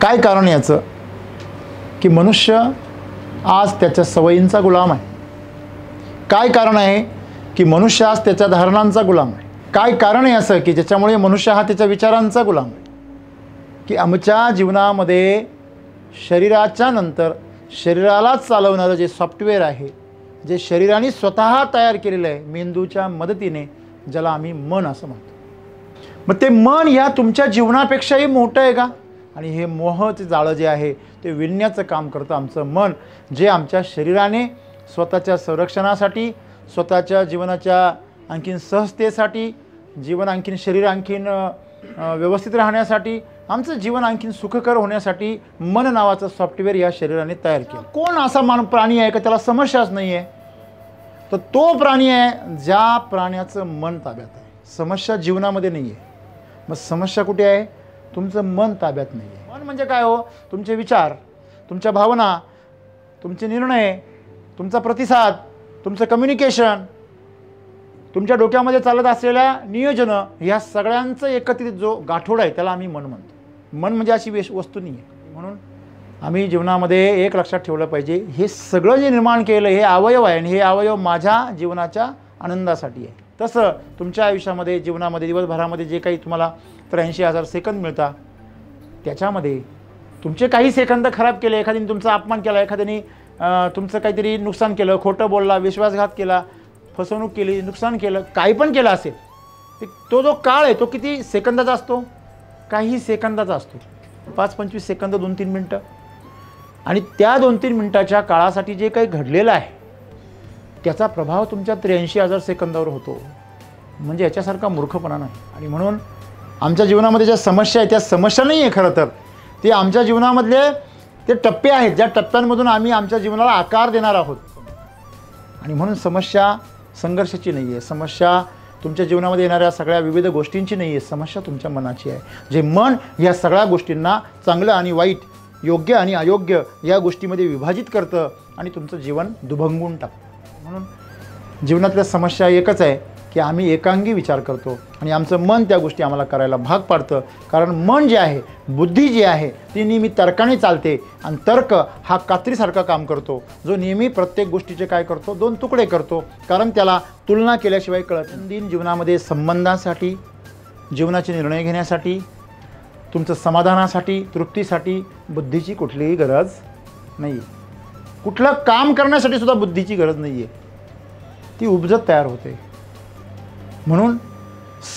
काय कारण याचं की मनुष्य आज त्याच्या सवयींचा गुलाम आहे? काय कारण आहे की मनुष्य आज त्याच्या धारणांचा गुलाम आहे? काय कारण आहे असं की ज्याच्यामुळे मनुष्य हा त्याच्या विचारांचा गुलाम आहे? की आमच्या जीवनामध्ये शरीराच्या नंतर शरीरालाच चालवणारं जे सॉफ्टवेअर आहे, जे शरीराने स्वतः तयार केलेलं आहे मेंदूच्या मदतीने, ज्याला आम्ही मन असं म्हणतो, मग ते मन ह्या तुमच्या जीवनापेक्षाही मोठं आहे का? आणि हे मोहाचे जाळं जे आहे ते विणण्याचं काम करतं आमचं मन, जे आमच्या शरीराने स्वतःच्या संरक्षणासाठी, स्वतःच्या जीवनाच्या आणखीन सहजतेसाठी, जीवन आणखीन शरीर आणखीन व्यवस्थित राहण्यासाठी, आमचं जीवन आणखीन सुखकर होण्यासाठी मन नावाचं सॉफ्टवेअर या शरीराने तयार केलं. कोण असा प्राणी आहे का त्याला समस्याच नाही आहे? तर तो प्राणी आहे ज्या प्राण्याचं मन ताब्यात आहे. समस्या जीवनामध्ये नाही आहे. मग समस्या कुठे आहे? तुमचं मन ताब्यात नाही आहे. मन म्हणजे काय हो? तुमचे विचार, तुमच्या भावना, तुमचे निर्णय, तुमचा प्रतिसाद, तुमचं कम्युनिकेशन, तुमच्या डोक्यामध्ये चालत असलेल्या नियोजनं, ह्या सगळ्यांचं एकत्रित जो गाठोडा आहे त्याला आम्ही मन म्हणतो. मन म्हणजे अशी वस्तू नाही आहे. म्हणून आम्ही जीवनामध्ये एक लक्षात ठेवलं पाहिजे, हे सगळं जे निर्माण केलं हे अवयव आहे आणि हे अवयव माझ्या जीवनाच्या आनंदासाठी आहे. तसं तुमच्या आयुष्यामध्ये, जीवनामध्ये, दिवसभरामध्ये जे काही तुम्हाला 83,000 सेकंद मिळतात, त्याच्यामध्ये तुमचे काही सेकंद खराब केले, एखाद्याने तुमचा अपमान केला, एखाद्याने तुमचं काहीतरी नुकसान केलं, खोटं बोलला, विश्वासघात केला, फसवणूक केली, नुकसान केलं, काही पण केलं असेल, तो जो काळ आहे तो किती सेकंदाचा असतो? काही सेकंदाचा असतो. 5-25 सेकंद, 2-3 मिनटं. आणि त्या 2-3 मिनटाच्या काळासाठी जे काही घडलेलं आहे त्याचा प्रभाव तुमच्या 83,000 सेकंदावर होतो. म्हणजे याच्यासारखा मूर्खपणा नाही. आणि म्हणून आमच्या जीवनामध्ये ज्या समस्या आहेत त्या समस्या नाही आहे खरं तर, ते आमच्या जीवनामधले ते टप्पे आहेत, ज्या टप्प्यांमधून आम्ही आमच्या जीवनाला आकार देणार आहोत. आणि म्हणून समस्या संघर्षाची नाही आहे, समस्या तुमच्या जीवनामध्ये येणाऱ्या सगळ्या विविध गोष्टींची नाही आहे, समस्या तुमच्या मनाची आहे. जे मन ह्या सगळ्या गोष्टींना चांगलं आणि वाईट, योग्य आणि अयोग्य या गोष्टीमध्ये विभाजित करतं आणि तुमचं जीवन दुभंगून टाकतं. म्हणून जीवनातल्या समस्या एकच आहे की आम्ही एकांगी विचार करतो आणि आमचं मन त्या गोष्टी आम्हाला करायला भाग पाडतं. कारण मन जे आहे, बुद्धी जी आहे, ती नेहमी तर्काने चालते आणि तर्क हा कात्रीसारखा काम करतो, जो नेहमी प्रत्येक गोष्टीचे काय करतो? 2 तुकडे करतो. कारण त्याला तुलना केल्याशिवाय कळत नाही. दैनंदिन जीवनामध्ये संबंधांसाठी, जीवनाचे निर्णय घेण्यासाठी, तुमचं समाधानासाठी, तृप्तीसाठी बुद्धीची कुठलीही गरज नाही आहे. कुठलं काम करण्यासाठी सुद्धा बुद्धीची गरज नाही आहे, ती उपजत तयार होते. म्हणून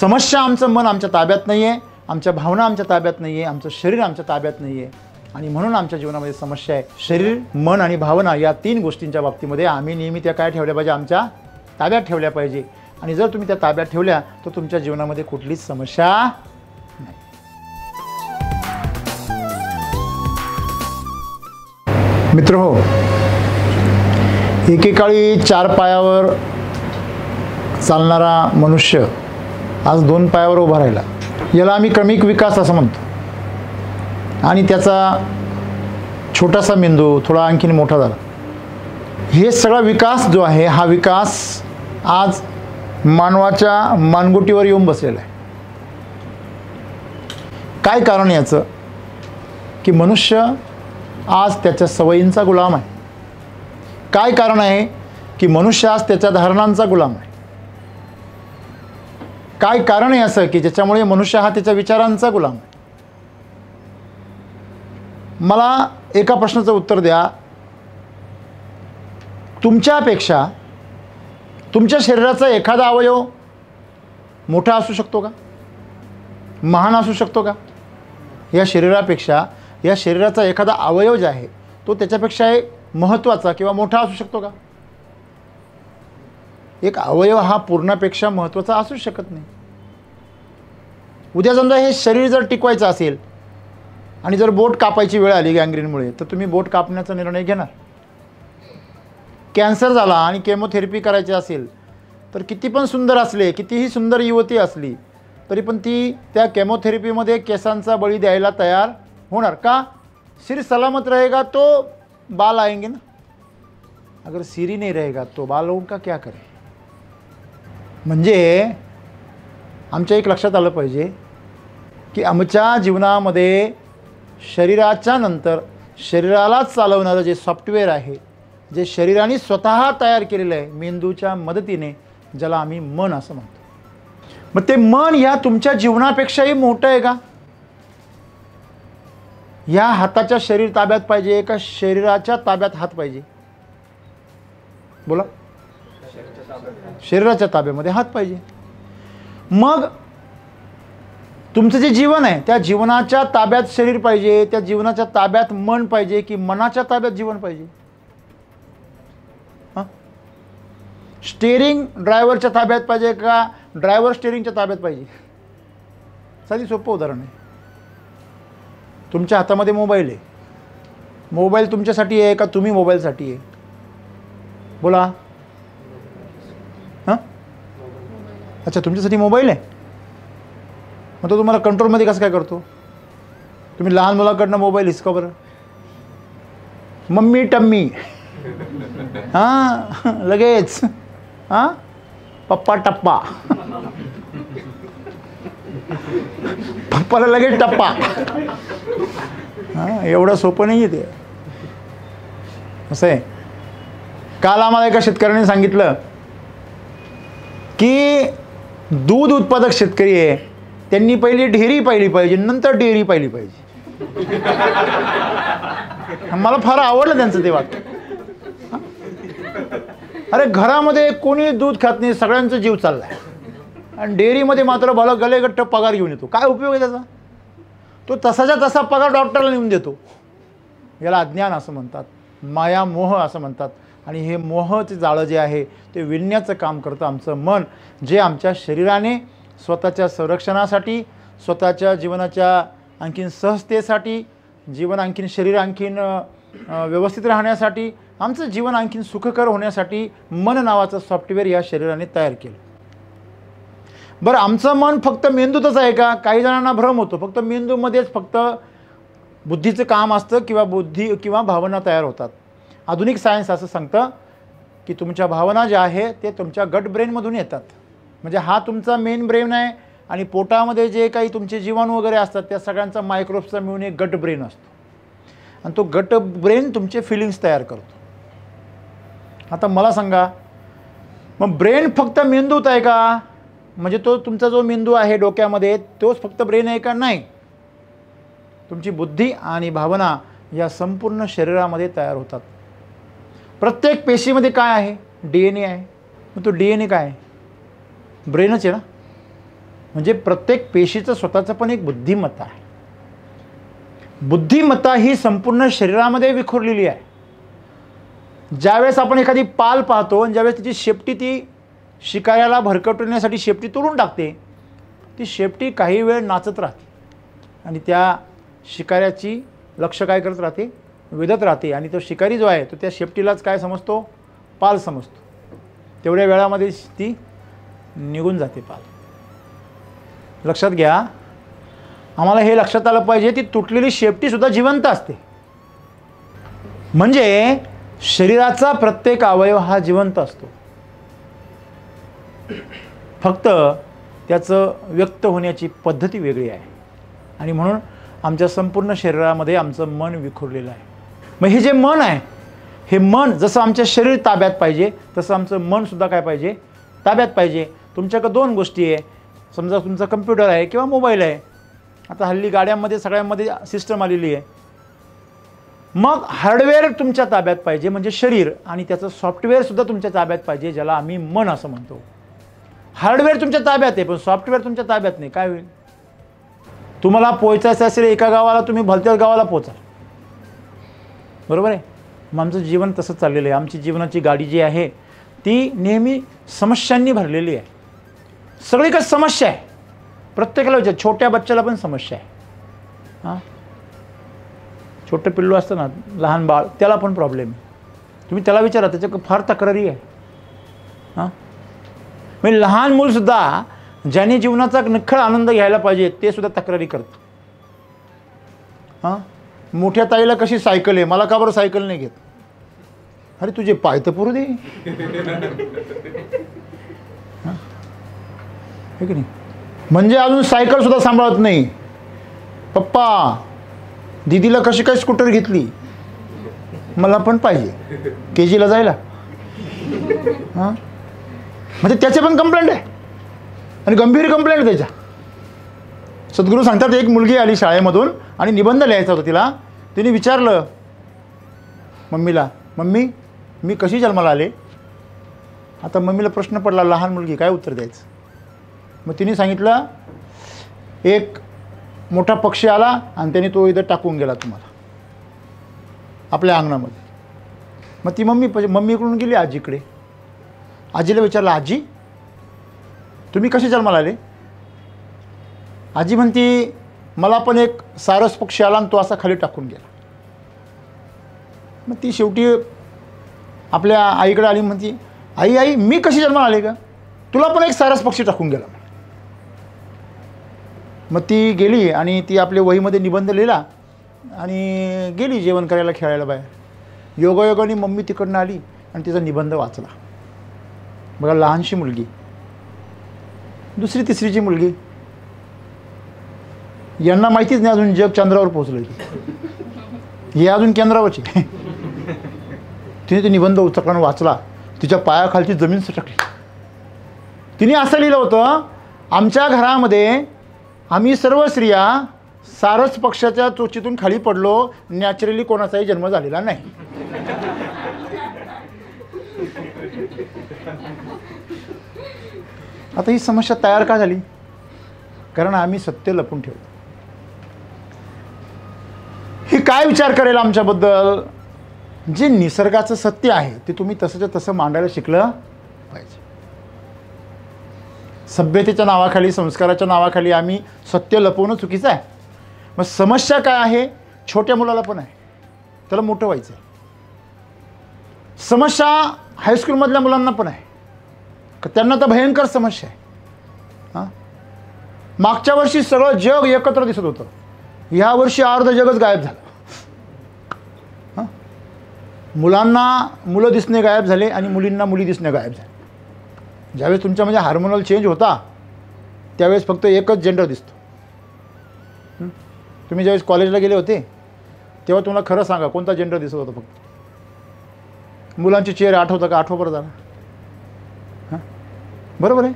समस्या आमचं मन आमच्या ताब्यात नाही आहे, आमच्या भावना आमच्या ताब्यात नाही आहे, आमचं शरीर आमच्या ताब्यात नाही आहे. आणि म्हणून आमच्या जीवनामध्ये समस्या आहे. शरीर, मन आणि भावना या 3 गोष्टींच्या बाबतीमध्ये आम्ही नेहमी त्या काय ठेवल्या पाहिजे? आमच्या ताब्यात ठेवल्या पाहिजे. आणि जर तुम्ही त्या ताब्यात ठेवल्या तर तुमच्या जीवनामध्ये कुठलीच समस्या नाही. मित्र हो, एकेकाळी 4 पायावर चालणारा मनुष्य आज 2 पायावर उभा राहिला. याला आम्ही क्रमिक विकास असं म्हणतो. आणि त्याचा छोटासा मेंदू थोडा आणखीन मोठा झाला. हे सगळा विकास जो आहे, हा विकास आज मानवाच्या मानगुटीवर येऊन बसलेला आहे. काय कारण याचं की मनुष्य आज त्याच्या सवयींचा गुलाम आहे. काय कारण आहे की मनुष्य आज त्याच्या धारणांचा गुलाम आहे. काय कारण आहे असं की ज्याच्यामुळे मनुष्य हा त्याच्या विचारांचा गुलाम आहे. मला एका प्रश्नाचं उत्तर द्या. तुमच्यापेक्षा तुमच्या शरीराचा एखादा अवयव मोठा असू शकतो का? महान असू शकतो का? या शरीरापेक्षा या शरीराचा एखादा अवयव जे आहे तो त्याच्यापेक्षा महत्त्वाचा किंवा मोठा असू शकतो का? एक अवयव हा पूर्णापेक्षा महत्त्वाचा असू शकत नाही. उद्या समजा हे शरीर जर टिकवायचं असेल आणि जर बोट कापायची वेळ आली गँग्रीनमुळे, तर तुम्ही बोट कापण्याचा निर्णय घेणार. कॅन्सर झाला आणि केमोथेरपी करायची असेल तर किती पण सुंदर असले, कितीही सुंदर युवती असली तरी पण ती त्या केमोथेरपीमध्ये केसांचा बळी द्यायला तयार होणार का? सिर सलामत रहेगा तो बाल आएंगे ना. अगर सिर ही नहीं रहेगा तो बाल उनका क्या करे. म्हणजे आमच्या एक लक्षात आलं पाहिजे की आमच्या जीवनामध्ये शरीराच्या नंतर शरीरालाच चालवणारं जे सॉफ्टवेअर आहे, जे शरीराने स्वतः तयार केलेलं आहे मेंदूच्या मदतीने, ज्याला आम्ही मन असं म्हणतो. मग ते मन या तुमच्या जीवनापेक्षाही मोठं आहे का? या हाताच्या शरीर ताब्यात पाहिजे का शरीराच्या ताब्यात हात पाहिजे? बोला. शरीराच्या ताब्यामध्ये हात पाहिजे. मग तुमचं जे जीवन आहे त्या जीवनाच्या ताब्यात शरीर पाहिजे, त्या जीवनाच्या ताब्यात मन पाहिजे की मनाच्या ताब्यात जीवन पाहिजे? स्टेअरिंग ड्रायव्हरच्या ताब्यात पाहिजे का ड्रायव्हर स्टेअरिंगच्या ताब्यात पाहिजे? साधी सोपं उदाहरण आहे. तुमच्या हातामध्ये मोबाईल आहे. मोबाईल तुमच्यासाठी आहे का तुम्ही मोबाईलसाठी आहे? बोला. हां, अच्छा, तुमच्यासाठी मोबाईल आहे. मग तो तुम्हाला कंट्रोलमध्ये कसं काय करतो? तुम्ही लहान मुलाकडनं मोबाईल हिसका बरं. मम्मी टम्मी, हां लगेच, हां पप्पा टप्पा, पप्पाला लगेच टप्पा. हां, एवढं सोपं नाही आहे ते. असं आहे. काल आम्हाला एका शेतकऱ्याने सांगितलं की दूध उत्पादक शेतकरी आहे, त्यांनी पहिली डेअरी पाहिली पाहिजे, नंतर डेअरी पाहिली पाहिजे. मला फार आवडलं त्यांचं ते वाक्य. अरे घरामध्ये कोणी दूध खात नाही, सगळ्यांचा जीव चाललाय, आणि डेअरीमध्ये मात्र भला गलेगट्ट पगार घेऊन येतो. काय उपयोग आहे त्याचा? तो तसाच्या तसा पगार डॉक्टरला नेऊन देतो. याला अज्ञान असं म्हणतात, माया मोह असं म्हणतात. आणि हे मोहचे जाळं जे आहे ते विणण्याचं काम करतं आमचं मन, जे आमच्या शरीराने स्वतःच्या संरक्षणासाठी, स्वतःच्या जीवनाच्या आणखीन सहजतेसाठी, जीवन आणखीन शरीर आणखीन व्यवस्थित राहण्यासाठी, आमचं जीवन आणखीन सुखकर होण्यासाठी मन नावाचं सॉफ्टवेअर या शरीराने तयार केलं. बरं, आमचं मन फक्त मेंदूतच आहे का? काही जणांना भ्रम होतो फक्त मेंदूमध्येच फक्त बुद्धीचं काम असतं किंवा बुद्धी किंवा भावना तयार होतात. आधुनिक सायन्स असं सांगतं की तुमच्या भावना ज्या आहे ते तुमच्या गट ब्रेनमधून येतात. म्हणजे हा तुमचा मेन ब्रेन आहे, आणि पोटामध्ये जे काही तुमचे जीवाणू वगैरे असतात त्या सगळ्यांचा मायक्रोब्सचा मिळून एक गट ब्रेन असतो, आणि तो गट ब्रेन तुमचे फिलिंग्स तयार करतो. आता मला सांगा, मग ब्रेन फक्त मेंदूत आहे का? म्हणजे तो तुमचा जो मेंदू आहे डोक्यामध्ये तोच फक्त ब्रेन आहे का? नाही. तुमची बुद्धी आणि भावना या संपूर्ण शरीरामध्ये तयार होतात. प्रत्येक पेशीमध्ये काय आहे? DNA आहे. मग तो DNA काय आहे? ब्रेनच आहे ना. म्हणजे प्रत्येक पेशीचं स्वतःचं पण एक बुद्धिमत्ता आहे. बुद्धिमत्ता ही संपूर्ण शरीरामध्ये विखुरलेली आहे. ज्यावेळेस आपण एखादी पाल पाहतो आणि ज्यावेळेस तिची शेपटी ती शिकाऱ्याला भरकटवण्यासाठी शेपटी तोडून टाकते, ती शेपटी काही वेळ नाचत राहते आणि त्या शिकाऱ्याची लक्ष काय करत राहते? वेधत राहते. आणि तो शिकारी जो आहे तो त्या शेपटीलाच काय समजतो? पाल समजतो. तेवढ्या वेळामध्ये ती निघून जाते पाल. लक्षात घ्या, आम्हाला हे लक्षात आलं पाहिजे, ती तुटलेली शेपटीसुद्धा जिवंत असते. म्हणजे शरीराचा प्रत्येक अवयव हा जिवंत असतो, फक्त त्याचं व्यक्त होण्याची पद्धती वेगळी आहे. आणि म्हणून आमच्या संपूर्ण शरीरामध्ये आमचं मन विखुरलेलं आहे. मग हे जे मन आहे, हे मन जसं आमच्या शरीर ताब्यात पाहिजे तसं आमचं मनसुद्धा काय पाहिजे? ताब्यात पाहिजे. तुमच्याकडे दोन गोष्टी आहे. समजा तुमचा कम्प्युटर आहे किंवा मोबाईल आहे. आता हल्ली गाड्यांमध्ये सगळ्यांमध्ये सिस्टम आलेली आहे. मग हार्डवेअर तुमच्या ताब्यात पाहिजे म्हणजे शरीर, आणि त्याचं सॉफ्टवेअरसुद्धा तुमच्या ताब्यात पाहिजे, ज्याला आम्ही मन असं म्हणतो. हार्डवेअर तुमच्या ताब्यात आहे पण सॉफ्टवेअर तुमच्या ताब्यात नाही. काय होईल? तुम्हाला पोहोचायचं असेल एका गावाला, तुम्ही भलत्याच गावाला पोहोचाल. बरोबर आहे? मग आमचं जीवन तसंच चाललेलं आहे. आमची जीवनाची गाडी जी आहे ती नेहमी समस्यांनी भरलेली आहे. सगळीकडे समस्या आहे. प्रत्येकाला विचार, छोट्या बच्च्याला पण समस्या आहे. हां, छोटं पिल्लू असतं ना, लहान बाळ, त्याला पण प्रॉब्लेम आहे. तुम्ही त्याला विचारा, त्याच्या फार तक्रारी आहे. हां, म्हणजे लहान मूलसुद्धा ज्याने जीवनाचा निखळ आनंद घ्यायला पाहिजे ते सुद्धा तक्रारी करतं. हां, मोठ्या ताईला कशी सायकल आहे, मला का बरं सायकल नाही घेत? अरे तुझे पाय तर पुरू दे. हे की नाही? म्हणजे अजून सायकल सुद्धा सांभाळत नाही. पप्पा दीदीला कशी काय स्कूटर घेतली, मला पण पाहिजे KGला जायला. हां, म्हणजे त्याचे पण कंप्लेंट आहे आणि गंभीर कंप्लेंट त्याच्या. सद्गुरू सांगतात, एक मुलगी आली शाळेमधून आणि निबंध लिहायचा होता तिला. तिने विचारलं मम्मीला, मम्मी मी कशी जन्माला आले. आता मम्मीला प्रश्न पडला, लहान मुलगी काय उत्तर द्यायचं. मग तिने सांगितलं, एक मोठा पक्षी आला आणि त्याने तो इथं टाकून गेला तुम्हाला आपल्या अंगणामध्ये. मग ती मम्मीकडून गेली आजीकडे. आजीला विचारलं, आजी तुम्ही कसे जन्माला आले. आजी म्हणती, मला पण एक सारस पक्षी आला आणि तो असा खाली टाकून गेला. मग ती शेवटी आपल्या आईकडे आली, म्हणती, आई आई मी कशी जन्माला आले का, तुला पण एक सारस पक्षी टाकून गेला. मग ती गेली आणि ती आपल्या वहीमध्ये निबंध लिहिला आणि गेली जेवण करायला, खेळायला बाहेर. योगायोगाने मम्मी तिकडनं आली आणि तिचा निबंध वाचला. बघा, लहानशी मुलगी, 2री 3रीची मुलगी, यांना माहितीच नाही अजून जग चंद्रावर पोहोचलं. हे अजून केंद्रावरची. तिने ते निबंध उचकला आणि वाचला. तिच्या पायाखालची जमीन सटकली. तिने असं लिहिलं होतं, आमच्या घरामध्ये आम्ही सर्व स्त्रिया सारस पक्षाच्या चोचीतून खाली पडलो, नॅचरली कोणाचाही जन्म झालेला नाही. आता ही समस्या तयार का झाली, कारण आम्ही सत्य लपून ठेवतो. ही काय विचार करेल आमच्याबद्दल. जे निसर्गाचं सत्य आहे ते तुम्ही तसंच्या तसं मांडायला शिकलं पाहिजे. सभ्यतेच्या नावाखाली, संस्काराच्या नावाखाली आम्ही सत्य लपवणं चुकीचं आहे. मग समस्या काय आहे, छोट्या मुलाला पण आहे, त्याला मोठं व्हायचं आहे. समस्या हायस्कूलमधल्या मुलांना पण आहे, त्यांना तर भयंकर समस्या आहे. हां, मागच्या वर्षी सगळं जग एकत्र दिसत होतं, ह्या वर्षी अर्ध जगच गायब झालं. हां, मुलांना मुलं दिसणे गायब झाले आणि मुलींना मुली दिसणे गायब झाले. ज्यावेळेस तुमच्यामध्ये हार्मोनल चेंज होता त्यावेळेस फक्त एकच जेंडर दिसतो. तुम्ही ज्यावेळेस कॉलेजला गेले होते तेव्हा तुम्हाला खरं सांगा कोणता जेंडर दिसत होता. फक्त मुलांचे चेहरे आठवतं का, आठवा बरं जरा. हां, बरोबर आहे.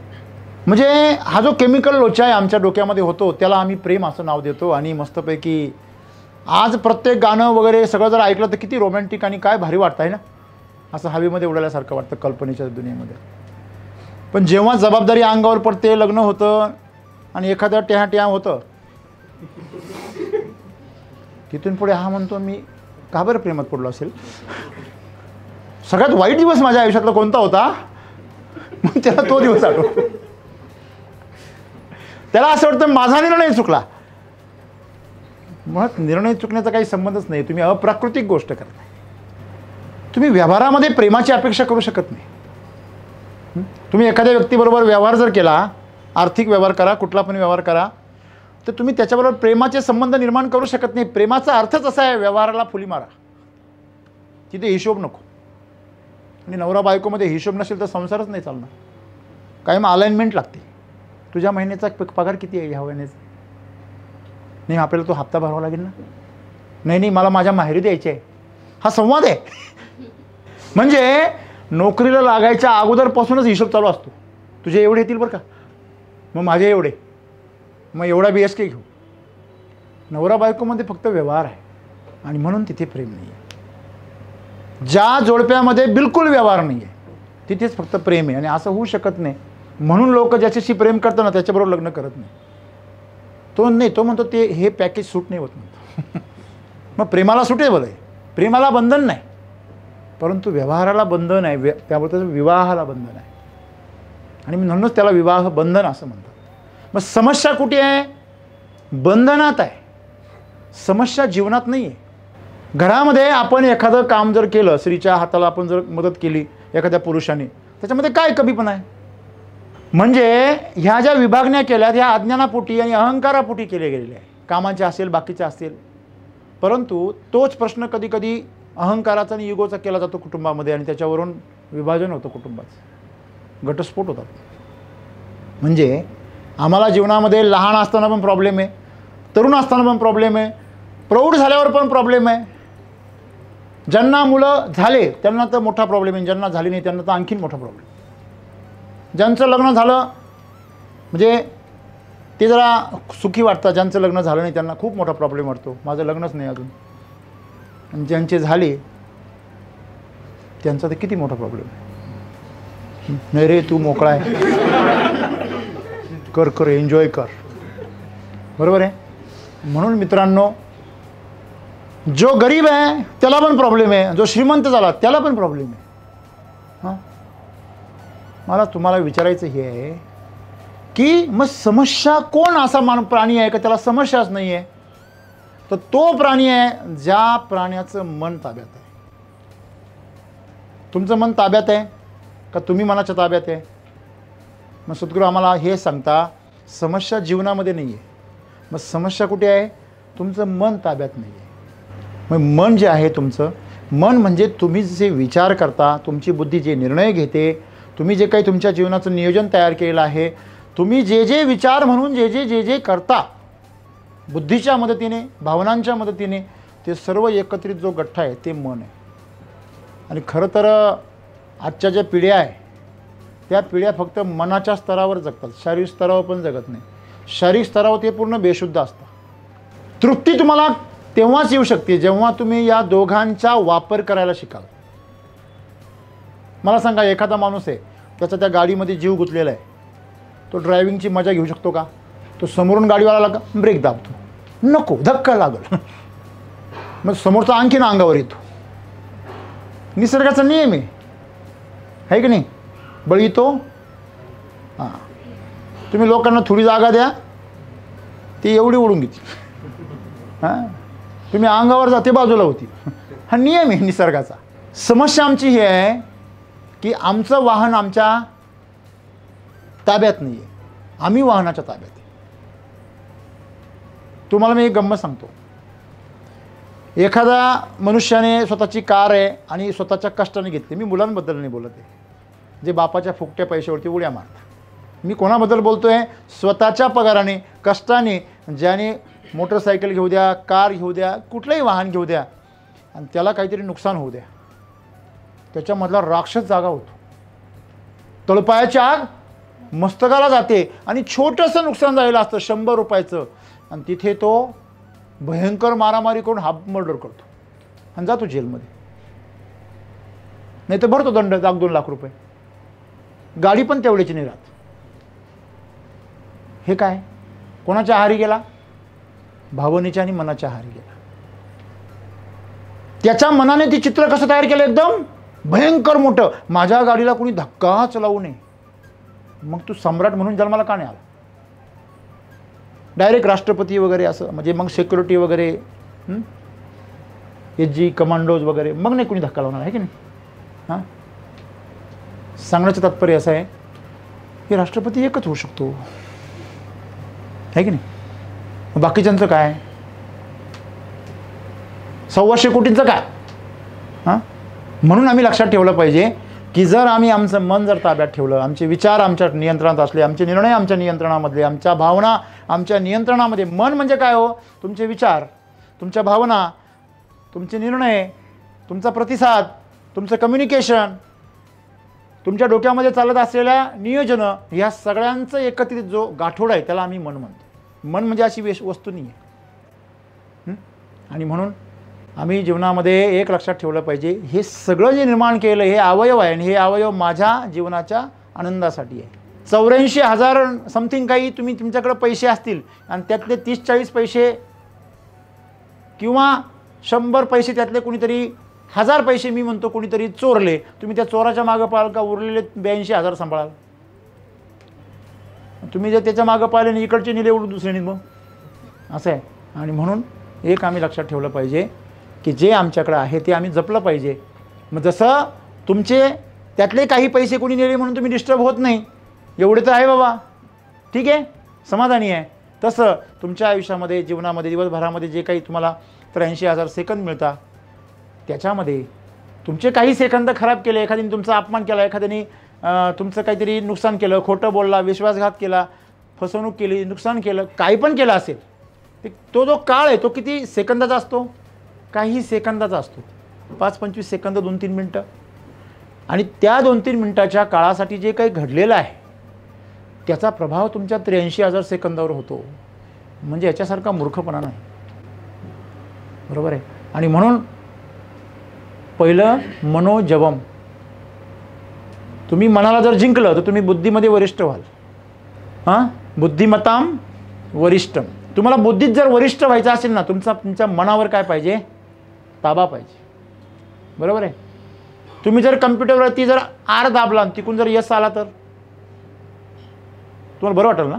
म्हणजे हा जो केमिकल लोचा आहे आमच्या डोक्यामध्ये होतो त्याला आम्ही प्रेम असं नाव देतो आणि मस्तपैकी आज प्रत्येक गाणं वगैरे सगळं जर ऐकलं तर किती रोमॅन्टिक आणि काय भारी वाटतं आहे ना, असं हवेमध्ये उडाल्यासारखं वाटतं कल्पनेच्या दुनियेमध्ये. पण जेव्हा जबाबदारी अंगावर पडते, लग्न होतं आणि एखादं ट्यां होतं, तिथून पुढे हा म्हणतो, मी का बरं प्रेमात पडलो असेल. सगळ्यात वाईट दिवस माझ्या आयुष्यातला कोणता होता, मग त्याला तो दिवस आठवतो. त्याला असं वाटतं माझा निर्णय चुकला. मुळात निर्णय चुकण्याचा काही संबंधच नाही. तुम्ही अप्राकृतिक गोष्ट करताय. तुम्ही व्यवहारामध्ये प्रेमाची अपेक्षा करू शकत नाही. तुम्ही एखाद्या व्यक्तीबरोबर व्यवहार जर केला, आर्थिक व्यवहार करा, कुठला पण व्यवहार करा, तर तुम्ही त्याच्याबरोबर प्रेमाचे संबंध निर्माण करू शकत नाही. प्रेमाचा अर्थच असा आहे, व्यवहाराला फुली मारा, तिथे हिशोब नको. आणि नवरा बायकोमध्ये हिशोब नसेल तर संसारच नाही चालणार. कायम अलाइनमेंट लागते. तुझ्या महिन्याचा पगार किती आहे ह्या महिन्याचा, नाही आपल्याला तो हप्ता भरावा लागेल ना, नाही मला माझ्या माहेरी द्यायचे आहे. हा संवाद आहे. म्हणजे नोकरीला लागायच्या अगोदरपासूनच हिशोब चालू असतो. तुझे एवढे येतील बरं का, मग माझे एवढे, मग एवढा BHK घेऊ. नवरा बायकोमध्ये फक्त व्यवहार आहे आणि म्हणून तिथे प्रेम नाही आहे. ज्या जोडप्यामध्ये बिलकुल व्यवहार नाही आहे तिथेच फक्त प्रेम आहे. आणि असं होऊ शकत नाही. म्हणून लोक ज्याच्याशी प्रेम करतात ना त्याच्याबरोबर लग्न करत नाही. तो म्हणतो ते हे पॅकेज सूट नाही होत म्हणतो. मग प्रेमाला सुटेबल आहे, प्रेमाला बंधन नाही, परंतु व्यवहाराला बंधन आहे, त्याबरोबर विवाहाला बंधन आहे. आणि म्हणूनच त्याला विवाह बंधन असं म्हणतात. मग समस्या कुठे आहे, बंधनात आहे. समस्या जीवनात नाही आहे. घरामध्ये आपण एखादं काम जर केलं, स्त्रीच्या हाताला आपण जर मदत केली एखाद्या पुरुषाने, त्याच्यामध्ये काय कमीपणा आहे. म्हणजे ह्या ज्या विभागण्या केल्यात ह्या अज्ञानापोटी आणि अहंकारापोटी केल्या गेलेल्या आहे. कामाच्या असेल, बाकीच्या असेल. परंतु तोच प्रश्न कधी कधी अहंकाराचा आणि इगोचा केला जातो कुटुंबामध्ये आणि त्याच्यावरून विभाजन होतं कुटुंबाचं, घटस्फोट होतात. म्हणजे आम्हाला जीवनामध्ये लहान असताना पण प्रॉब्लेम आहे, तरुण असताना पण प्रॉब्लेम आहे, प्रौढ झाल्यावर पण प्रॉब्लेम आहे. ज्यांना मुलं झाले त्यांना तर मोठा प्रॉब्लेम आहे, ज्यांना झाली नाही त्यांना तर आणखीन मोठा प्रॉब्लेम. ज्यांचं लग्न झालं म्हणजे ते जरा सुखी वाटतात, ज्यांचं लग्न झालं नाही त्यांना खूप मोठा प्रॉब्लेम वाटतो, माझं लग्नच नाही अजून. आणि ज्यांचे झाले त्यांचा तर किती मोठा प्रॉब्लेम आहे. नाही रे तू मोकळा आहे, कर कर एन्जॉय कर, बरोबर आहे. म्हणून मित्रांनो, जो गरीब आहे त्याला पण प्रॉब्लेम आहे, जो श्रीमंत झाला त्याला पण प्रॉब्लेम आहे. हां, मला तुम्हाला विचारायचं हे आहे की मग समस्या कोण असा प्राणी आहे का त्याला समस्याच नाही आहे? तर तो प्राणी आहे ज्या प्राण्याचं मन ताब्यात आहे. तुमचं मन ताब्यात आहे का तुम्ही मनाच्या ताब्यात आहे? मग सद्गुरू आम्हाला हे सांगता समस्या जीवनामध्ये नाही आहे. मग समस्या कुठे आहे? तुमचं मन ताब्यात नाही आहे. मग मन जे आहे तुमचं मन म्हणजे तुम्ही जे विचार करता, तुमची बुद्धी जे निर्णय घेते, तुम्ही जे काही तुमच्या जीवनाचं नियोजन तयार केलेलं आहे, तुम्ही जे जे विचार म्हणून जे जे करता बुद्धीच्या मदतीने, भावनांच्या मदतीने, ते सर्व एकत्रित जो गठ्ठा आहे ते मन आहे. आणि खरं तर आजच्या ज्या पिढ्या आहे त्या पिढ्या फक्त मनाच्या स्तरावर जगतात, शारीरिक स्तरावर पण जगत नाही. शारीरिक स्तरावर ते पूर्ण बेशुद्ध असतात. तृप्ती तुम्हाला तेव्हाच येऊ शकते जेव्हा तुम्ही या दोघांचा वापर करायला शिकाल. मला सांगा, एखादा माणूस आहे त्याचा त्या गाडीमध्ये जीव गुंतलेला आहे, तो ड्रायव्हिंगची मजा घेऊ शकतो का? तो समोरून गाडीवाला का ब्रेक दाबतो, नको धक्का लागल, मग समोरचा आणखीन अंगावर येतो. निसर्गाचा नियम आहे की नाही? बळी तो. हां, तुम्ही लोकांना थोडी जागा द्या, ती एवढी ओढून घेतील. हां, तुम्ही अंगावर जाते बाजूला होती. हा नियम आहे निसर्गाचा. समस्या आमची ही आहे की आमचं वाहन आमच्या ताब्यात नाही आहे, आम्ही वाहनाच्या ताब्यात आहे. तुम्हाला मी एक गंमत सांगतो. एखादा मनुष्याने स्वतःची कार आहे आणि स्वतःच्या कष्टाने घेतली. मी मुलांबद्दल नाही बोलत आहे, जे बापाच्या फुकट्या पैशावरती उड्या मारतात. मी कोणाबद्दल बोलतो आहे? स्वतःच्या पगाराने, कष्टाने, ज्याने मोटरसायकल घेऊ द्या, कार घेऊ द्या, कुठलंही वाहन घेऊ द्या, आणि त्याला काहीतरी नुकसान होऊ द्या, त्याच्यामधला राक्षस जागा होतो. तळपायाची आग मस्तकाला जाते आणि छोटंसं नुकसान झालेलं असतं 100 रुपयाचं, आणि तिथे तो भयंकर मारामारी करून हाफ मर्डर करतो आणि जातो जेलमध्ये. नाही तर भरतो दंड 1-2 लाख रुपये. गाडी पण तेवढ्याची नाही राहत. हे काय? कोणाच्या आहारी गेला? भावनेच्या आणि मनाच्या आहारी गेला. त्याच्या मनाने ते चित्र कसं तयार केलं? एकदम भयंकर मोठं. माझ्या गाडीला कोणी धक्काच लावू नये. मग तू सम्राट म्हणून जन्माला का नाही आला? डायरेक्ट राष्ट्रपती वगैरे असं, म्हणजे मग सिक्युरिटी वगैरे, SG कमांडोज वगैरे, मग नाही कोणी धक्का लावणार आहे की नाही? हां, सांगण्याचं तात्पर्य असं आहे की राष्ट्रपती एकच होऊ शकतो, आहे की नाही? बाकीच्यांचं काय? 125 कोटींचं काय? हां, म्हणून आम्ही लक्षात ठेवलं पाहिजे की जर आम्ही आमचं मन जर ताब्यात ठेवलं, आमचे विचार आमच्या नियंत्रणात असले, आमचे निर्णय आमच्या नियंत्रणामधले, आमच्या भावना आमच्या नियंत्रणामध्ये. मन म्हणजे काय हो? तुमचे विचार, तुमच्या भावना, तुमचे निर्णय, तुमचा प्रतिसाद, तुमचं कम्युनिकेशन, तुमच्या डोक्यामध्ये चालत असलेल्या नियोजनं, ह्या सगळ्यांचं एकत्रित जो गाठोडा आहे त्याला आम्ही मन म्हणतो. मन म्हणजे अशी वस्तू नाही आहे. आणि म्हणून आम्ही जीवनामध्ये एक लक्षात ठेवलं पाहिजे, हे सगळं जे निर्माण केलं हे अवयव आहे, आणि हे अवयव माझ्या जीवनाच्या आनंदासाठी आहे. 84,000 समथिंग काही तुम्ही तुमच्याकडे पैसे असतील आणि त्यातले 30-40 पैसे किंवा 100 पैसे त्यातले कुणीतरी 1000 पैसे, मी म्हणतो कुणीतरी चोरले, तुम्ही त्या चोराच्या मागं पाहाल का उरलेले 82,000 सांभाळाल? तुम्ही जर त्याच्या मागं पाहिले आणि इकडचे नेले उडून दुसऱ्याने, मग असं आहे. आणि म्हणून एक आम्ही लक्षात ठेवलं पाहिजे की जे आमच्याकडे आहे ते आम्ही जपलं पाहिजे. मग जसं तुमचे त्यातले काही पैसे कोणी नेले म्हणून तुम्ही डिस्टर्ब होत नाही, एवढे तर आहे बाबा, ठीक आहे, समाधानी आहे, तसं तुमच्या आयुष्यामध्ये, जीवनामध्ये, दिवसभरामध्ये जे काही तुम्हाला 83,000 सेकंद मिळतात, त्याच्यामध्ये तुमचे काही सेकंद खराब केले, एखाद्याने तुमचा अपमान केला, एखाद्याने तुमचं काहीतरी नुकसान केलं, खोटं बोलला, विश्वासघात केला, फसवणूक केली, नुकसान केलं, काही पण केलं असेल, तो जो काळ आहे तो किती सेकंदाचा असतो? काही सेकंदाचा असतो. 5-25 सेकंद, 2-3 मिनटं. आणि त्या 2-3 मिनटाच्या काळासाठी जे काही घडलेलं आहे त्याचा प्रभाव तुमच्या 83,000 सेकंदावर होतो. म्हणजे याच्यासारखा मूर्खपणा नाही. बरोबर आहे. आणि म्हणून पहिलं मनोजवम. तुम्ही मनाला जर जिंकलं तर तुम्ही बुद्धीमध्ये वरिष्ठ व्हाल. हां, बुद्धिमताम वरिष्ठम. तुम्हाला बुद्धीत जर वरिष्ठ व्हायचं असेल ना, तुमच्या मनावर काय पाहिजे? ताबा पाहिजे. बरोबर आहे. तुम्ही जर कम्प्युटरवरती जर आर दाबला आणि तिकून जर यस आला तर तुम्हाला बरं वाटेल ना.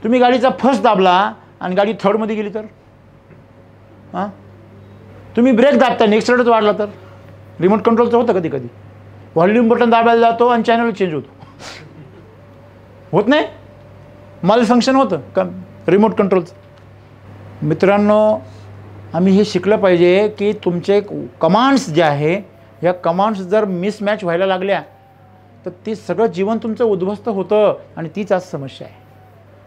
तुम्ही गाडीचा फर्स्ट दाबला आणि गाडी थर्डमध्ये गेली तर, हां, तुम्ही ब्रेक दाबता आणि एक्सिलेटरच वाढला तर, रिमोट कंट्रोलचं होतं कधी कधी. व्हॉल्यूम बटन दाबायला जातो आणि चॅनल चेंज होतो. होत नाही? माल फंक्शन होतं का रिमोट कंट्रोलचं. मित्रांनो, आम्ही हे शिकलं पाहिजे की तुमचे कमांड्स जे आहे, या कमांड्स जर मिसमॅच व्हायला लागल्या तर ते सगळं जीवन तुमचं उद्ध्वस्त होतं. आणि तीच आज समस्या आहे.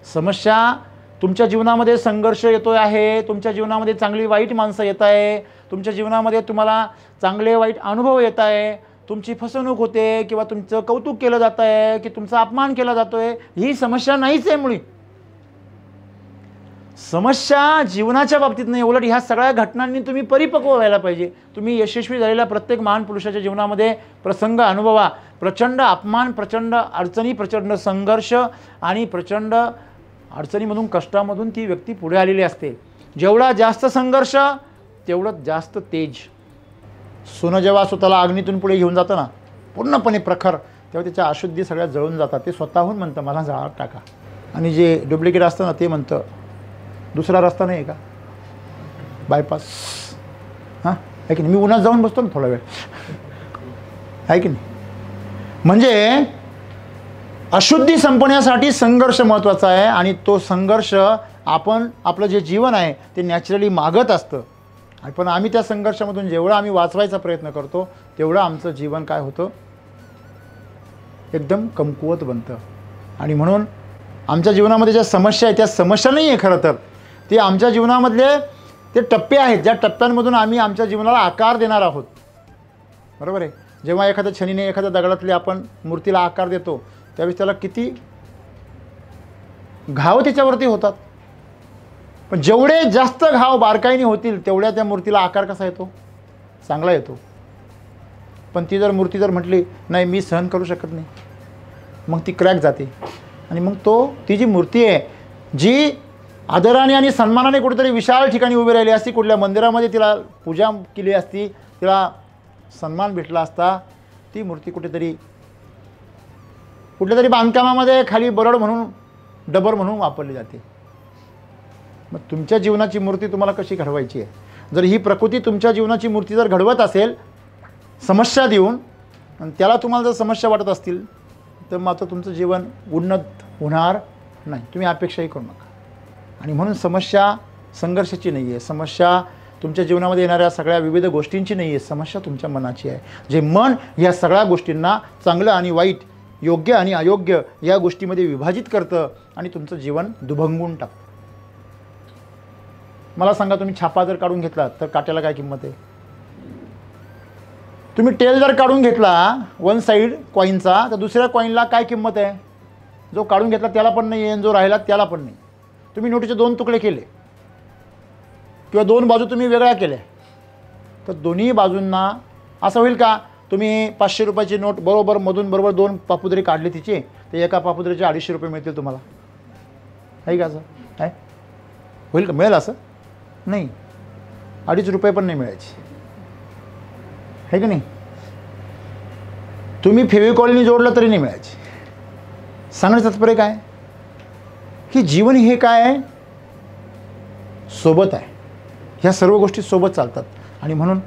समस्या तुमच्या जीवनामध्ये संघर्ष येतो आहे, तुमच्या जीवनामध्ये चांगली वाईट माणसं येत आहे, तुमच्या जीवनामध्ये तुम्हाला चांगले वाईट अनुभव येत आहे, तुमची फसवणूक होते किंवा तुमचं कौतुक केलं जात आहे की तुमचा अपमान केला जातो आहे. ही समस्या नाहीच आहे मुळी. समस्या जीवनाच्या बाबतीत नाही, उलट ह्या सगळ्या घटनांनी तुम्ही परिपक्व व्हायला पाहिजे. तुम्ही यशस्वी झालेल्या प्रत्येक महान पुरुषाच्या जीवनामध्ये प्रसंग अनुभवा. प्रचंड अपमान, प्रचंड अडचणी, प्रचंड संघर्ष आणि प्रचंड अडचणीमधून, कष्टामधून ती व्यक्ती पुढे आलेली असते. जेवढा जास्त संघर्ष तेवढं जास्त तेज. सोनं जेव्हा स्वतःला अग्नीतून पुढे घेऊन जातं ना, पूर्णपणे प्रखर, तेव्हा त्याच्या अशुद्धी सगळ्या जळून जातात. ते स्वतःहून म्हणतं मला जाळात टाका. आणि जे डुप्लिकेट असतं ना, ते म्हणतं दुसरा रस्ता नाही आहे का, बायपास. हां, आहे की नाही? मी उन्हात जाऊन बसतो ना थोडा वेळ, आहे की नाही? म्हणजे अशुद्धी संपवण्यासाठी संघर्ष महत्त्वाचा आहे. आणि तो संघर्ष आपण, आपलं जे जीवन आहे ते नॅचरली मागत असतं. पण आम्ही त्या संघर्षामधून जेवढं आम्ही वाचवायचा प्रयत्न करतो तेवढं आमचं जीवन काय होतं, एकदम कमकुवत बनतं. आणि म्हणून आमच्या जीवनामध्ये ज्या समस्या आहेत त्या समस्या नाही आहे खरं तर, ते आमच्या जीवनामधले ते टप्पे आहेत, ज्या टप्प्यांमधून आम्ही आमच्या जीवनाला आकार देणार आहोत. बरोबर आहे. जेव्हा एखाद्या छनीने एखाद्या दगडातली आपण मूर्तीला आकार देतो त्यावेळेस त्याला किती घाव त्याच्यावरती होतात. पण जेवढे जास्त घाव बारकाईने होतील तेवढ्या त्या मूर्तीला आकार कसा येतो, चांगला येतो. पण ती जर मूर्ती जर म्हटली नाही मी सहन करू शकत नाही, मग ती क्रॅक जाते. आणि मग ती जी मूर्ती आहे जी आदराने आणि सन्मानाने कुठेतरी विशाल ठिकाणी उभी राहिली असती, कुठल्या मंदिरामध्ये तिला पूजा केली असती, तिला सन्मान भेटला असता, ती मूर्ती कुठेतरी कुठल्यातरी बांधकामामध्ये खाली बरड म्हणून, डबर म्हणून वापरली जाते. मग तुमच्या जीवनाची मूर्ती तुम्हाला कशी घडवायची आहे? जर ही प्रकृती तुमच्या जीवनाची मूर्ती जर घडवत असेल समस्या देऊन, आणि त्याला तुम्हाला जर समस्या वाटत असतील तर मात्र तुमचं जीवन उन्नत होणार नाही. तुम्ही अपेक्षाही करू नका. आणि म्हणून समस्या संघर्षाची नाही आहे, समस्या तुमच्या जीवनामध्ये येणाऱ्या सगळ्या विविध गोष्टींची नाही आहे, समस्या तुमच्या मनाची आहे. जे मन या सगळ्या गोष्टींना चांगलं आणि वाईट, योग्य आणि अयोग्य या गोष्टीमध्ये विभाजित करतं आणि तुमचं जीवन दुभंगून टाकतं. मला सांगा, तुम्ही छापा जर काढून घेतला तर काट्याला काय किंमत आहे? तुम्ही टेल जर काढून घेतला वन साईड कॉईनचा तर दुसऱ्या कॉईनला काय किंमत आहे? जो काढून घेतला त्याला पण नाही आहे आणि जो राहिला त्याला पण नाही. तुम्ही नोटीचे 2 तुकडे केले किंवा 2 बाजू तुम्ही वेगळ्या केल्या तर दोन्ही बाजूंना असं होईल का, तुम्ही 500 रुपयाची नोट बरोबर मधून बरोबर 2 पापुद्रे काढले तिचे तर एका पापुद्रेचे 250 रुपये मिळतील तुम्हाला? आहे का असं? आहे? होईल का? मिळेल असं? नाही. 2.5 रुपये पण नाही मिळायचे, आहे की नाही? तुम्ही फेविकॉलनी जोडलं तरी नाही मिळायचे. सांगण्याचं तात्पर्य काय की जीवन हे काय आहे, सोबत आहे. ह्या सर्व गोष्टी सोबत चालतात. आणि म्हणून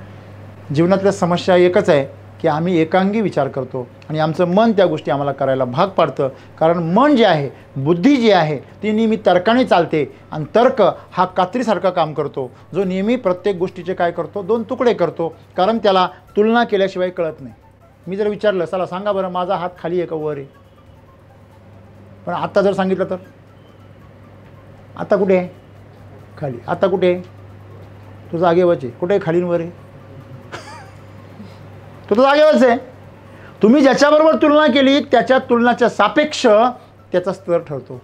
जीवनातल्या समस्या एकच आहे की आम्ही एकांगी विचार करतो आणि आमचं मन त्या गोष्टी आम्हाला करायला भाग पाडतं. कारण मन जे आहे, बुद्धी जी आहे ती नेहमी तर्काने चालते आणि तर्क हा कात्रीसारखा काम करतो, जो नेहमी प्रत्येक गोष्टीचे काय करतो, 2 तुकडे करतो. कारण त्याला तुलना केल्याशिवाय कळत नाही. मी जर विचारलं चला सांगा बरं माझा हात खाली आहे का वर आहे, पण आत्ता जर सांगितलं तर आता कुठे आहे? खाली. आता कुठे आहे? तो जागेवरच आहे. कुठे खाली वर आहे? तो जागेवरच आहे. तुम्ही ज्याच्याबरोबर तुलना केली त्याच्या तुलनाच्या सापेक्ष त्याचा स्तर ठरतो.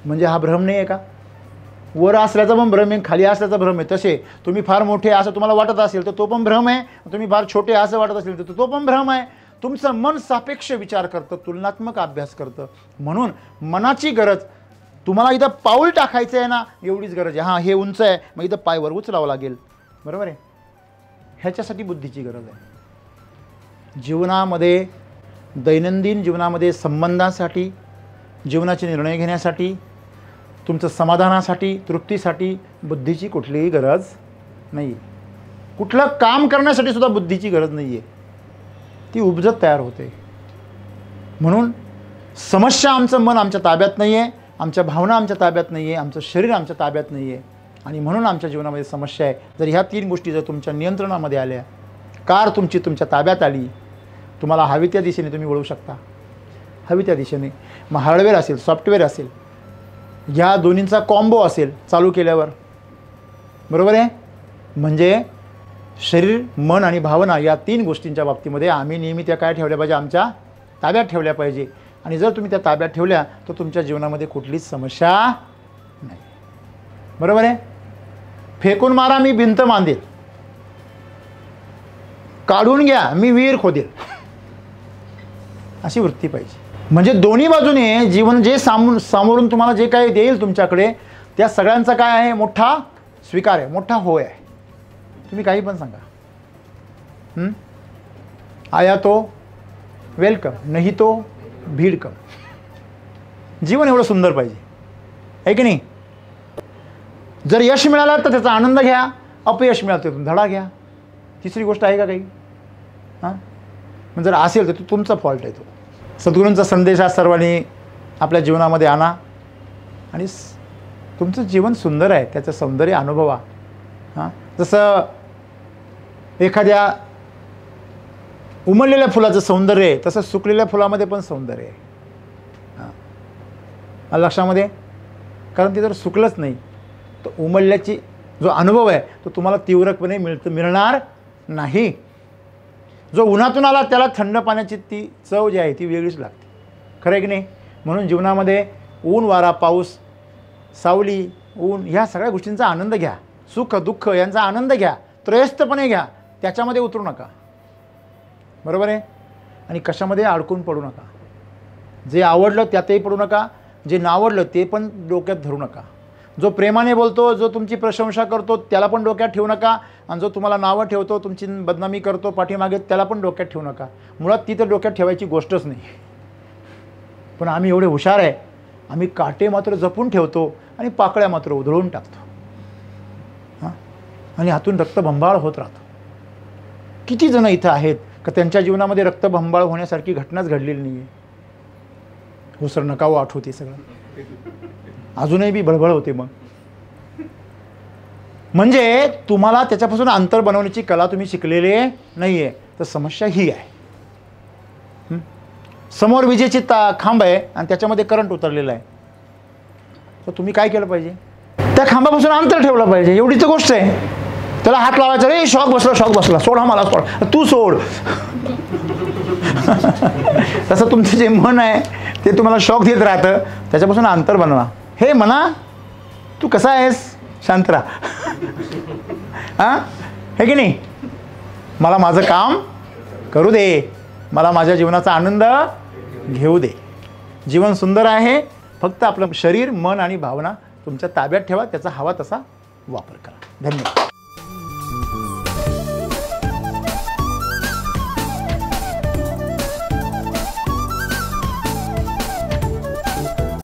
म्हणजे हा भ्रम नाही आहे का? वर असल्याचा पण भ्रम आहे, खाली असल्याचा भ्रम आहे. तसे तुम्ही फार मोठे असं तुम्हाला वाटत असेल तर तो पण भ्रम आहे. तुम्ही फार छोटे असं वाटत असेल तर तो पण भ्रम आहे. तुमचं मन सापेक्ष विचार करतं, तुलनात्मक अभ्यास करतं. म्हणून मनाची गरज, तुम्हाला इथं पाऊल टाकायचं आहे ना, एवढीच गरज आहे. हां, हे उंच आहे, मग इथं पाय वर उचलावं लागेल. बरोबर आहे? ह्याच्यासाठी बुद्धीची गरज आहे. जीवनामध्ये, दैनंदिन जीवनामध्ये, संबंधांसाठी, जीवनाचे निर्णय घेण्यासाठी, तुमचं समाधानासाठी, तृप्तीसाठी बुद्धीची कुठलीही गरज नाही आहे. कुठलं काम करण्यासाठी सुद्धा बुद्धीची गरज नाही आहे. ती उपजत तयार होते. म्हणून समस्या आमचं मन आमच्या ताब्यात नाही आहे, आमच्या भावना आमच्या ताब्यात नाही आहे, आमचं शरीर आमच्या ताब्यात नाही आहे. आणि म्हणून आमच्या जीवनामध्ये समस्या आहे. जर ह्या 3 गोष्टी जर तुमच्या नियंत्रणामध्ये आल्या, कार तुमची तुमच्या ताब्यात आली, तुम्हाला हवी त्या दिशेने तुम्ही वळू शकता. हवी त्या दिशेने. मग हार्डवेअर असेल, सॉफ्टवेअर असेल, या दोन्हींचा कॉम्बो असेल चालू केल्यावर. बरोबर आहे? म्हणजे शरीर, मन आणि भावना या 3 गोष्टींच्या बाबतीमध्ये आम्ही नेहमी त्या काय ठेवल्या पाहिजे? आमच्या ताब्यात ठेवल्या पाहिजे. आणि जर तुम्ही त्या ताब्यात ठेवल्या तर तुमच्या जीवनामध्ये कुठलीच समस्या नाही. बरोबर आहे? फेकून मारा, मी भिंत बांधेल. काढून घ्या, मी विहीर खोदेल. अशी वृत्ती पाहिजे. म्हणजे दोन्ही बाजूने जीवन जे सामोरून तुम्हाला जे काही देईल तुमच्याकडे, त्या सगळ्यांचा काय आहे? मोठा स्वीकार आहे, मोठा होय आहे. तुम्ही काही पण सांगा. आया तो वेलकम, नाही तो भीड कम. जीवन एवढं सुंदर पाहिजे, आहे की नाही? जर यश मिळालं तर त्याचा आनंद घ्या, अपयश मिळालं तर धडा घ्या. तिसरी गोष्ट आहे का काही? हां, मग जर असेल तर तुमचा फॉल्ट आहे. तो सद्गुरूंचा संदेश हा सर्वांनी आपल्या जीवनामध्ये आणा आणि तुमचं जीवन सुंदर आहे त्याचं सौंदर्य अनुभवा. हां, जसं एखाद्या उमललेल्या फुलाचं सौंदर्य आहे तसं सुकलेल्या फुलामध्ये पण सौंदर्य आहे. हां, लक्षामध्ये. कारण ते जर सुकलंच नाही तर उमलल्याची जो अनुभव आहे तो तुम्हाला तीव्रपणे मिळणार नाही. जो उन्हातून आला त्याला थंड पाण्याची ती चव जी आहे ती वेगळीच लागते. खरं आहे की नाही? म्हणून जीवनामध्ये ऊन, वारा, पाऊस, सावली, ऊन ह्या सगळ्या गोष्टींचा आनंद घ्या. सुख दुःख यांचा आनंद घ्या, त्रयस्थपणे घ्या. त्याच्यामध्ये उतरू नका. बरोबर आहे? आणि कशामध्ये अडकून पडू नका. जे आवडलं त्यातही पडू नका, जे नावडलं ते पण डोक्यात धरू नका. जो प्रेमाने बोलतो, जो तुमची प्रशंसा करतो त्याला पण डोक्यात ठेवू नका. आणि जो तुम्हाला नावं ठेवतो, तुमची बदनामी करतो पाठीमागे, त्याला पण डोक्यात ठेवू नका. मुळात ती तर डोक्यात ठेवायची गोष्टच नाही. पण आम्ही एवढे हुशार आहे, आम्ही काटे मात्र जपून ठेवतो आणि पाकळ्या मात्र उधळून टाकतो. हां, आणि हातून रक्तबंबाळ होत राहतो. किती जण इथं आहेत का त्यांच्या जीवनामध्ये रक्तबंबाळ होण्यासारखी घटनाच घडलेली नाही आहे. हो सर, नका आठवते सगळं, अजूनही बी बळबळ होते. मग म्हणजे तुम्हाला त्याच्यापासून अंतर बनवण्याची कला तुम्ही शिकलेली नाही आहे. तर समस्या ही आहे. समोर विजेची खांब आहे आणि त्याच्यामध्ये करंट उतरलेला आहे. तर तुम्ही काय केलं पाहिजे? त्या खांबापासून अंतर ठेवलं पाहिजे. एवढीच गोष्ट आहे. त्याला हात लावायचा, रे शॉक बसला, सोड, हा मला सोड, तू सोड. तसं तुमचं जे मन आहे ते तुम्हाला शॉक देत राहतं, त्याच्यापासून अंतर बनवा. हे म्हणा, तू कसा आहेस, शांत राहा. हां, हे की नाही? मला माझं काम करू दे, मला माझ्या जीवनाचा आनंद घेऊ दे. जीवन सुंदर आहे, फक्त आपलं शरीर, मन आणि भावना तुमच्या ताब्यात ठेवा. त्याचा हवा तसा वापर करा. धन्यवाद.